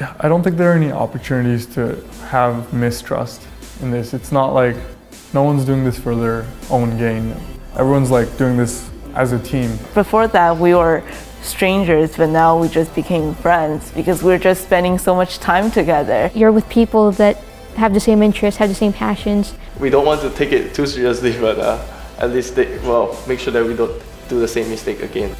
I don't think there are any opportunities to have mistrust in this. It's not like no one's doing this for their own gain. Everyone's like doing this as a team. Before that, we were strangers, but now we just became friends because we're just spending so much time together. You're with people that have the same interests, have the same passions. We don't want to take it too seriously, but at least make sure that we don't do the same mistake again.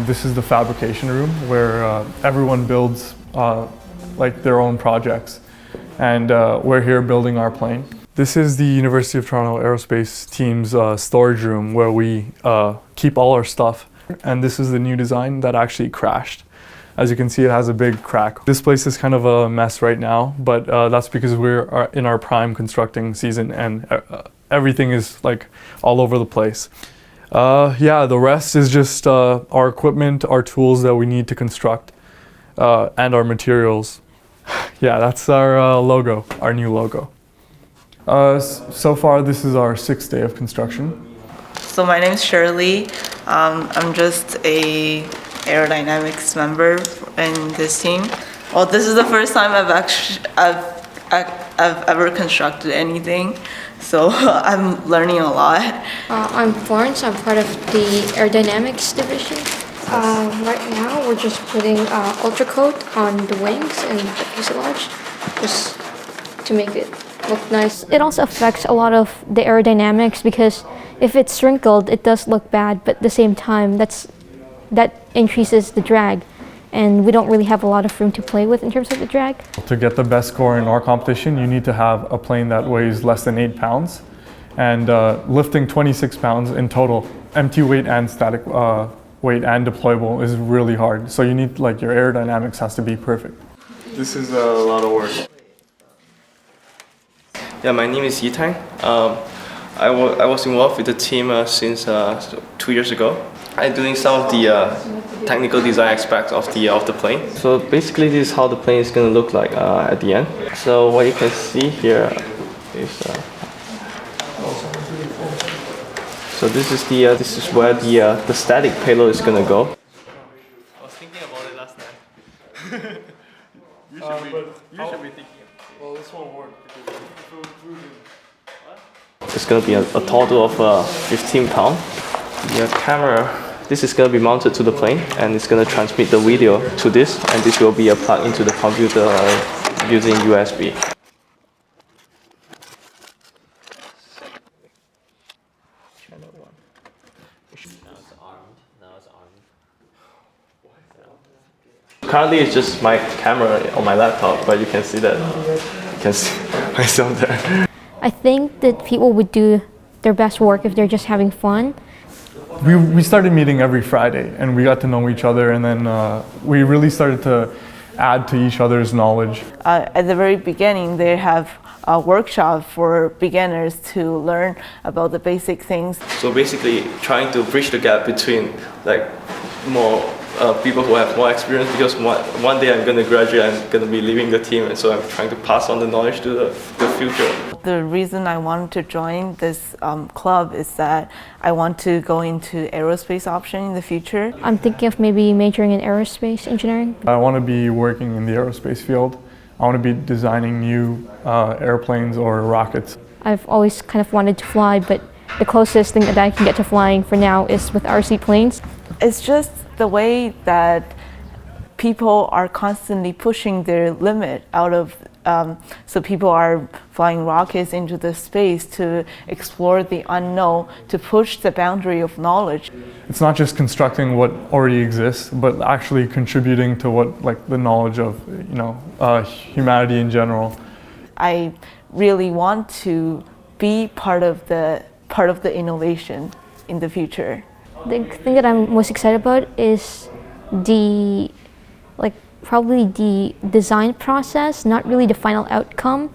This is the fabrication room where everyone builds like their own projects, and we're here building our plane. This is the University of Toronto Aerospace team's storage room where we keep all our stuff, and this is the new design that actually crashed. As you can see, it has a big crack. This place is kind of a mess right now, but that's because we're in our prime constructing season and everything is like all over the place. Yeah, the rest is just our equipment, our tools that we need to construct, and our materials. Yeah, that's our logo, our new logo. So far, this is our 6th day of construction. So my name is Shirley. I'm just a aerodynamics member in this team. Well, this is the first time I've ever constructed anything, so I'm learning a lot. I'm Florence. I'm part of the Aerodynamics Division. Right now, we're just putting ultra coat on the wings and the fuselage, just to make it look nice. It also affects a lot of the aerodynamics because if it's wrinkled, it does look bad, but at the same time, that increases the drag, and we don't really have a lot of room to play with in terms of the drag. To get the best score in our competition, you need to have a plane that weighs less than 8 pounds and lifting 26 pounds in total. Empty weight and static weight and deployable is really hard. So you need, like, your aerodynamics has to be perfect. This is a lot of work. Yeah, my name is Yitang. I was involved with the team since 2 years ago. I'm doing some of the technical design aspects of the plane. So basically, this is how the plane is going to look like at the end. So what you can see here is so this is where the static payload is going to go. I was thinking about it last night. you should be thinking. Well, this won't work. It's going to be a total of 15 pounds. The camera, this is going to be mounted to the plane, and it's going to transmit the video to this, and this will be plugged into the computer using USB. Currently, it's just my camera on my laptop, but you can see myself there. I think that people would do their best work if they're just having fun. We started meeting every Friday, and we got to know each other, and then we really started to add to each other's knowledge. At the very beginning, they have a workshop for beginners to learn about the basic things. So basically, trying to bridge the gap between like more people who have more experience, because one day I'm going to graduate, I'm going to be leaving the team, and so I'm trying to pass on the knowledge to the future. The reason I wanted to join this club is that I want to go into aerospace option in the future. I'm thinking of maybe majoring in aerospace engineering. I want to be working in the aerospace field. I want to be designing new airplanes or rockets. I've always kind of wanted to fly, but the closest thing that I can get to flying for now is with RC planes. It's just the way that people are constantly pushing their limit out of, so people are flying rockets into the space to explore the unknown, to push the boundary of knowledge. It's not just constructing what already exists, but actually contributing to what, like, the knowledge of, humanity in general. I really want to be part of the innovation in the future. The thing that I'm most excited about is probably the design process, not really the final outcome,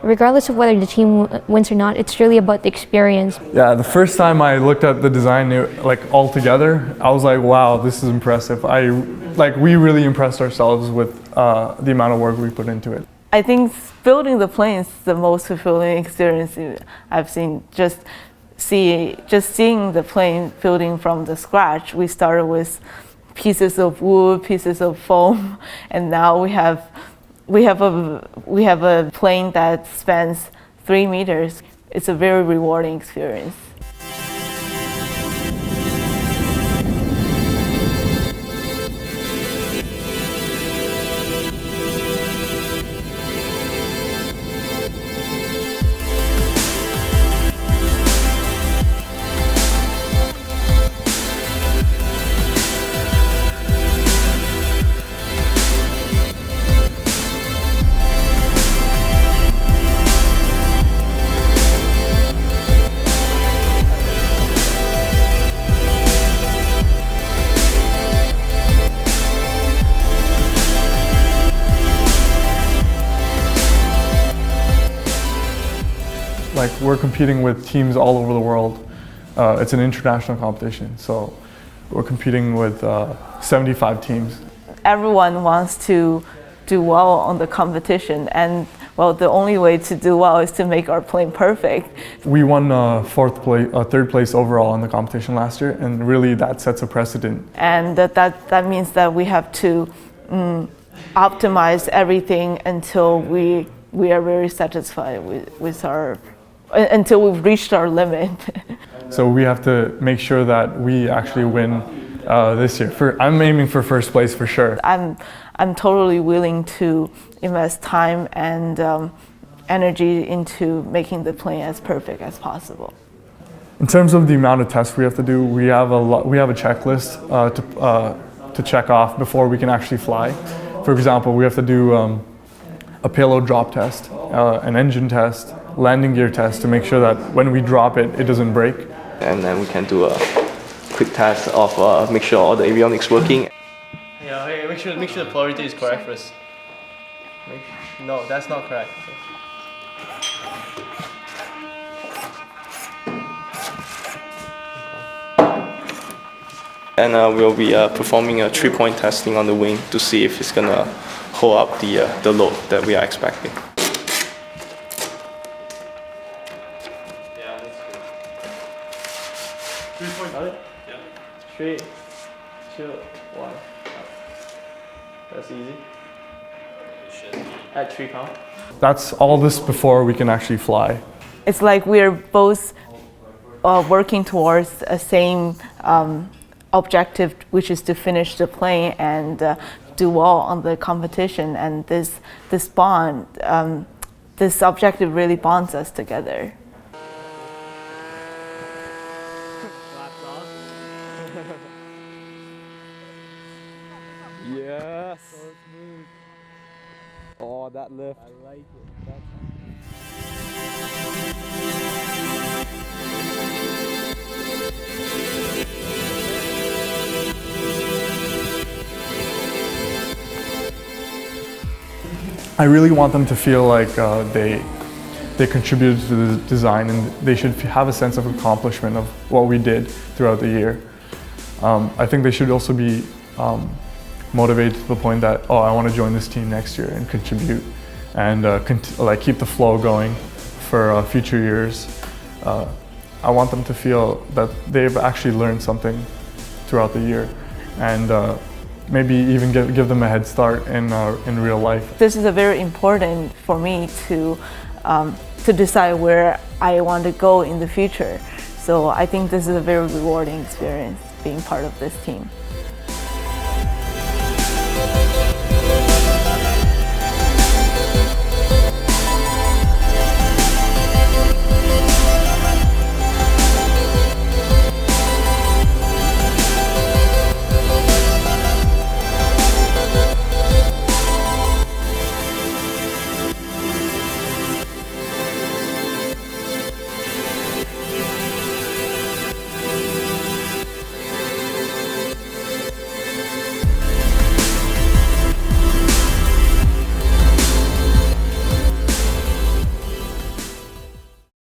regardless of whether the team wins or not, it's really about the experience. Yeah, the first time I looked at the design like all together, I was like, wow, this is impressive. We really impressed ourselves with the amount of work we put into it. I think building the plane is the most fulfilling experience I've seen. Just seeing the plane building from the scratch. We started with pieces of wood, pieces of foam, and now we have a plane that spans 3 meters. It's a very rewarding experience. Like, we're competing with teams all over the world. It's an international competition, so we're competing with 75 teams. Everyone wants to do well on the competition, and well, the only way to do well is to make our plane perfect. We won third place overall in the competition last year, and really that sets a precedent. And that means that we have to optimize everything until we are very satisfied with our, until we've reached our limit. So we have to make sure that we actually win this year. I'm aiming for first place for sure. I'm totally willing to invest time and energy into making the plane as perfect as possible. In terms of the amount of tests we have to do, we have a checklist to check off before we can actually fly. For example, we have to do a payload drop test, an engine test, landing gear test to make sure that when we drop it, it doesn't break. And then we can do a quick test of make sure all the avionics working. Yeah, hey, make sure the polarity is correct first. No, that's not correct. And we'll be performing a 3-point testing on the wing to see if it's gonna hold up the load that we are expecting. Yeah, that's good. 3 points. Got it? Yeah. 3, 2, 1. That's easy. At 3 pounds. That's all this before we can actually fly. It's like we're both working towards a same objective, which is to finish the plane and do well on the competition. And this bond, this objective really bonds us together. Yes. So smooth. Oh, that lift. I like it. I really want them to feel like they contributed to the design, and they should have a sense of accomplishment of what we did throughout the year. I think they should also be motivated to the point that, oh, I want to join this team next year and contribute and keep the flow going for future years. I want them to feel that they've actually learned something throughout the year, and maybe even give them a head start in real life. This is very important for me to decide where I want to go in the future. So I think this is a very rewarding experience being part of this team.